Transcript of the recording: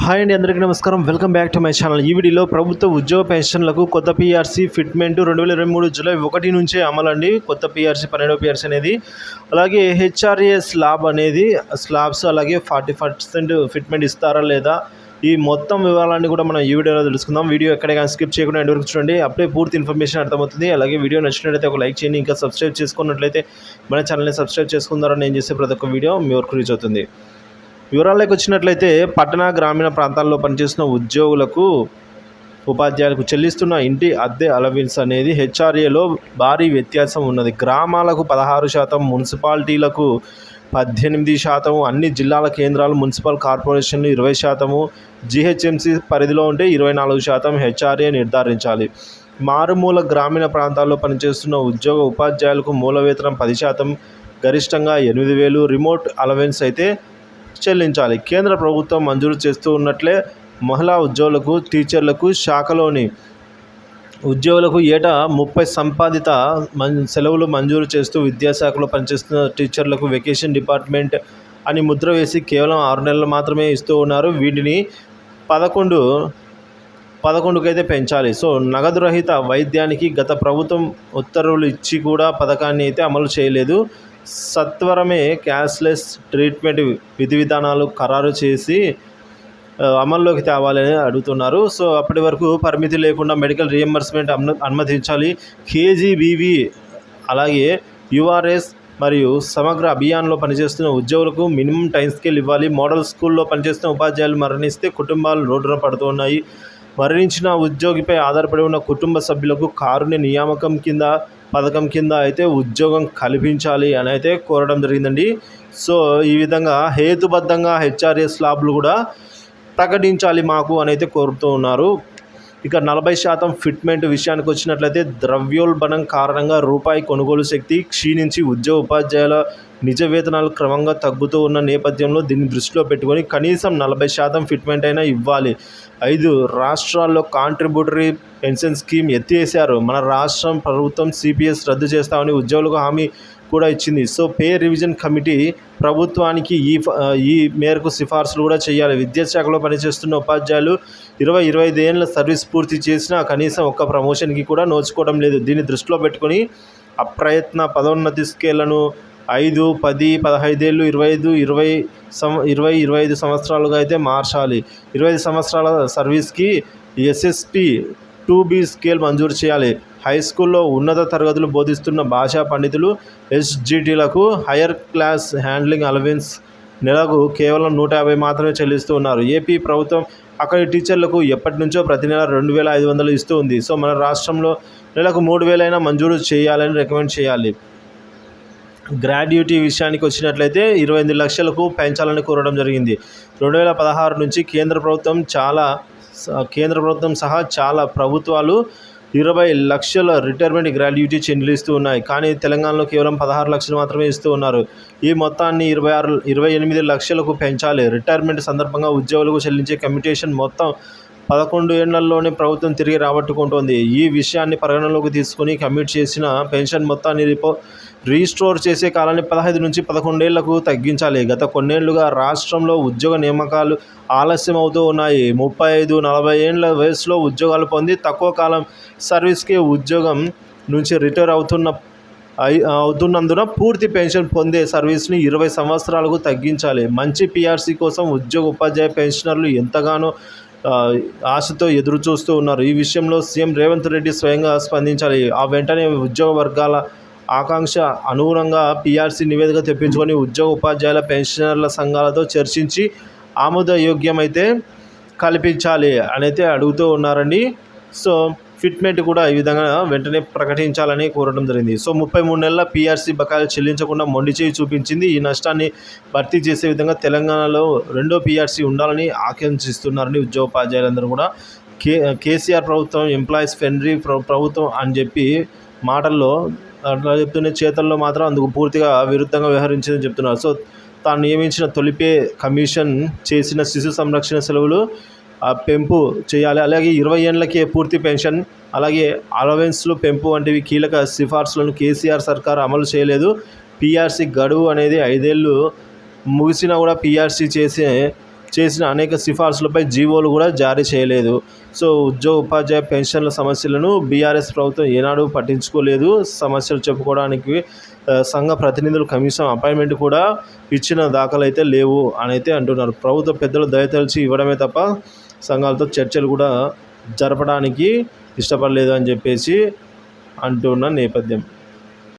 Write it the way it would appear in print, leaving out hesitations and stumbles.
Hi అండి, అందరికీ నమస్కారం. Welcome back to my channel. ఈ వీడియోలో ప్రభుత్వ ఉద్యోగ పెన్షన్లకు కొత్త పీఆర్సీ ఫిట్మెంట్ 2023 జూలై 1 నుంచే అమలండి. కొత్త పీఆర్సీ 12వ పీఆర్సీ అనేది, అలాగే హెచ్ఆర్ఏ స్లాబ్స్ అలాగే 40% ఫిట్మెంట్ ఇస్తారా లేదా, ఈ మొత్తం వివరాలన్నీ కూడా మనం ఈ వీడియోలో తెలుసుకుందాం. వీడియో ఎక్కడ కానీ స్కిప్ చేయకుండా ఎండ్ వరకు చూడండి, అప్పుడే పూర్తి ఇన్ఫర్మేషన్ అర్థమవుతుంది. అలాగే వీడియో నచ్చినట్లయితే ఒక లైక్ చేయండి. ఇంకా సబ్స్క్రైబ్ చేసుకున్నట్లయితే మన ఛానల్ని సబ్స్క్రైబ్ చేసుకుందారని నేను చేసే ప్రతి ఒక్క వీడియో మీ వరకు రీచ్ అవుతుంది. వివరాల్లోకి వచ్చినట్లయితే, పట్టణ గ్రామీణ ప్రాంతాల్లో పనిచేస్తున్న ఉద్యోగులకు ఉపాధ్యాయులకు చెల్లిస్తున్న ఇంటి అద్దె అలవెన్స్ అనేది హెచ్ఆర్ఏలో భారీ వ్యత్యాసం ఉన్నది. గ్రామాలకు 16%, మున్సిపాలిటీలకు 18%, అన్ని జిల్లాల కేంద్రాలు మున్సిపల్ కార్పొరేషన్లు 20%, జీహెచ్ఎంసీ పరిధిలో ఉంటే 24% హెచ్ఆర్ఏ నిర్ధారించాలి. మారుమూల గ్రామీణ ప్రాంతాల్లో పనిచేస్తున్న ఉపాధ్యాయులకు మూల వేతనం 10%, గరిష్టంగా 8,000 రిమోట్ అలవెన్స్ అయితే చెల్లించాలి. కేంద్ర ప్రభుత్వం మంజూరు చేస్తూ ఉన్నట్లే మహిళా ఉద్యోగులకు, టీచర్లకు, శాఖలోని ఉద్యోగులకు ఏటా 30 సంపాదిత సెలవులు మంజూరు చేస్తూ విద్యాశాఖలో పనిచేస్తున్న టీచర్లకు వెకేషన్ డిపార్ట్మెంట్ అని ముద్ర వేసి కేవలం 6 నెలలు మాత్రమే ఇస్తూ ఉన్నారు. వీటిని 11కైతే పెంచాలి. సో నగదు రహిత వైద్యానికి గత ప్రభుత్వం ఉత్తర్వులు ఇచ్చి కూడా పథకాన్ని అయితే అమలు చేయలేదు. సత్వరమే క్యాష్లెస్ ట్రీట్మెంట్ విధి విధానాలు ఖరారు చేసి అమల్లోకి తేవాలని అడుగుతున్నారు. సో అప్పటి వరకు పరిమితి లేకుండా మెడికల్ రియంబర్స్మెంట్ అనుమతించాలి. కేజీబీవీ అలాగే యూఆర్ఎస్ మరియు సమగ్ర అభియాన్లో పనిచేస్తున్న ఉద్యోగులకు మినిమం టైం స్కేల్ ఇవ్వాలి. మోడల్ స్కూల్లో పనిచేస్తున్న ఉపాధ్యాయులు మరణిస్తే కుటుంబాలు రోడ్డున పడుతున్నాయి. మరణించిన ఉద్యోగిపై ఆధారపడి ఉన్న కుటుంబ సభ్యులకు కారుణ్య నియామకం పథకం కింద అయితే ఉద్యోగం కల్పించాలి అని అయితే కోరడం జరిగిందండి. సో ఈ విధంగా హేతుబద్ధంగా హెచ్ఆర్ఏ స్లాబ్లు కూడా ప్రకటించాలి మాకు అని అయితే కోరుతూ ఉన్నారు. ఇక 40% ఫిట్మెంట్ విషయానికి వచ్చినట్లయితే, ద్రవ్యోల్బణం కారణంగా రూపాయి కొనుగోలు శక్తి క్షీణించి ఉపాధ్యాయుల నిజ వేతనాలు క్రమంగా తగ్గుతూ ఉన్న నేపథ్యంలో దీన్ని దృష్టిలో పెట్టుకొని కనీసం 40% ఫిట్మెంట్ అయినా ఇవ్వాలి. 5 రాష్ట్రాల్లో కాంట్రిబ్యూటరీ పెన్షన్ స్కీమ్ ఎత్తివేశారు. మన రాష్ట్రం ప్రభుత్వం సిపిఎస్ రద్దు చేస్తామని ఉద్యోగులకు హామీ కూడా ఇచ్చింది. సో పే రివిజన్ కమిటీ ప్రభుత్వానికి ఈ మేరకు సిఫార్సులు కూడా చేయాలి. విద్యాశాఖలో పనిచేస్తున్న ఉపాధ్యాయులు 20-25 ఏళ్ళ సర్వీస్ పూర్తి చేసినా కనీసం ఒక్క ప్రమోషన్కి కూడా నోచుకోవడం లేదు. దీన్ని దృష్టిలో పెట్టుకొని అప్రయత్న పదోన్నతి స్కేళ్లను 5, 10, 15 ఏళ్ళు, 25 సంవత్సరాలుగా అయితే మార్చాలి. 25 సంవత్సరాల సర్వీస్కి ఎస్ఎస్పి 2B స్కేల్ మంజూరు చేయాలి. హై స్కూల్లో ఉన్నత తరగతులు బోధిస్తున్న భాషా పండితులు, ఎస్జిటిలకు హయ్యర్ క్లాస్ హ్యాండ్లింగ్ అలవెన్స్ నెలకు కేవలం 150 మాత్రమే చెల్లిస్తూ ఉన్నారు. ఏపీ ప్రభుత్వం అక్కడి టీచర్లకు ఎప్పటి నుంచో ప్రతి నెల 2,500 ఇస్తూ ఉంది. సో మన రాష్ట్రంలో నెలకు 3,000 అయినా మంజూరు చేయాలని రికమెండ్ చేయాలి. గ్రాడ్యుటీ విషయానికి వచ్చినట్లయితే 28 లక్షలకు పెంచాలని కోరడం జరిగింది. 2016 నుంచి కేంద్ర ప్రభుత్వం సహా చాలా ప్రభుత్వాలు 20 లక్షల రిటైర్మెంట్ గ్రాడ్యుటీ చెల్లిస్తూ ఉన్నాయి. కానీ తెలంగాణలో కేవలం 16 లక్షలు మాత్రమే ఇస్తూ ఉన్నారు. ఈ మొత్తాన్ని 28 లక్షలకు పెంచాలి. రిటైర్మెంట్ సందర్భంగా ఉద్యోగులకు చెల్లించే కమ్యూటేషన్ మొత్తం 11 ఏళ్లలోనే ప్రభుత్వం తిరిగి రాబట్టుకుంటోంది. ఈ విషయాన్ని పరిగణలోకి తీసుకుని కమ్యూట్ చేసిన పెన్షన్ మొత్తాన్ని రీస్టోర్ చేసే కాలాన్ని 15 నుంచి 11 ఏళ్లకు తగ్గించాలి. గత కొన్నేళ్లుగా రాష్ట్రంలో ఉద్యోగ నియామకాలు ఆలస్యం అవుతూ ఉన్నాయి. 35-40 ఏళ్ల వయసులో ఉద్యోగాలు పొంది తక్కువ కాలం సర్వీస్కి ఉద్యోగం నుంచి రిటైర్ అవుతున్నందున పూర్తి పెన్షన్ పొందే సర్వీస్ని 20 సంవత్సరాలకు తగ్గించాలి. మంచి పీఆర్సీ కోసం ఉపాధ్యాయ పెన్షనర్లు ఎంతగానో ఆశతో ఎదురు చూస్తూ ఉన్నారు. ఈ విషయంలో సీఎం రేవంత్ రెడ్డి స్వయంగా స్పందించాలి. ఆ వెంటనే ఉద్యోగ వర్గాల ఆకాంక్ష అనుగుణంగా పీఆర్సీ నివేదిక తెప్పించుకొని ఉపాధ్యాయుల పెన్షనర్ల సంఘాలతో చర్చించి ఆమోదయోగ్యమైతే కల్పించాలి అని అయితే అడుగుతూ ఉన్నారండి. సో ఫిట్మెంట్ కూడా ఈ విధంగా వెంటనే ప్రకటించాలని కోరడం జరిగింది. సో 33 నెలల పీఆర్సీ బకాయిలు చెల్లించకుండా మొండి చేయి చూపించింది. ఈ నష్టాన్ని భర్తీ చేసే విధంగా తెలంగాణలో 2వ పీఆర్సీ ఉండాలని ఆకాంక్షిస్తున్నారని ఉపాధ్యాయులందరూ కూడా. కేసీఆర్ ప్రభుత్వం ఎంప్లాయీస్ ఫ్రెండ్లీ ప్రభుత్వం అని చెప్పి మాటల్లో అట్లా చెప్తున్న చేతల్లో మాత్రం అందుకు పూర్తిగా విరుద్ధంగా వ్యవహరించిందని చెప్తున్నారు. సో తాను నియమించిన తొలిపే కమిషన్ చేసిన శిశు సంరక్షణ సెలవులు పెంపు చేయాలి. అలాగే 20 ఏళ్లకే పూర్తి పెన్షన్, అలాగే అలవెన్స్లు పెంపు వంటివి కీలక సిఫార్సులను కేసీఆర్ సర్కార్ అమలు చేయలేదు. పీఆర్సీ గడువు అనేది 5 ఏళ్ళు ముగిసినా కూడా పీఆర్సీ చేసే చేసిన అనేక సిఫార్సులపై జీవోలు కూడా జారీ చేయలేదు. సో ఉద్యోగ ఉపాధ్యాయ పెన్షన్ల సమస్యలను బీఆర్ఎస్ ప్రభుత్వం ఏనాడు పట్టించుకోలేదు. సమస్యలు చెప్పుకోవడానికి సంఘ ప్రతినిధులు కమిషన్ అపాయింట్మెంట్ కూడా ఇచ్చిన దాఖలు అయితే లేవు అని అయితే అంటున్నారు. ప్రభుత్వ పెద్దలు దయతలిచి ఇవ్వడమే తప్ప సంఘాలతో చర్చలు కూడా జరపడానికి ఇష్టపడలేదు అని చెప్పేసి అంటున్న నేపథ్యం.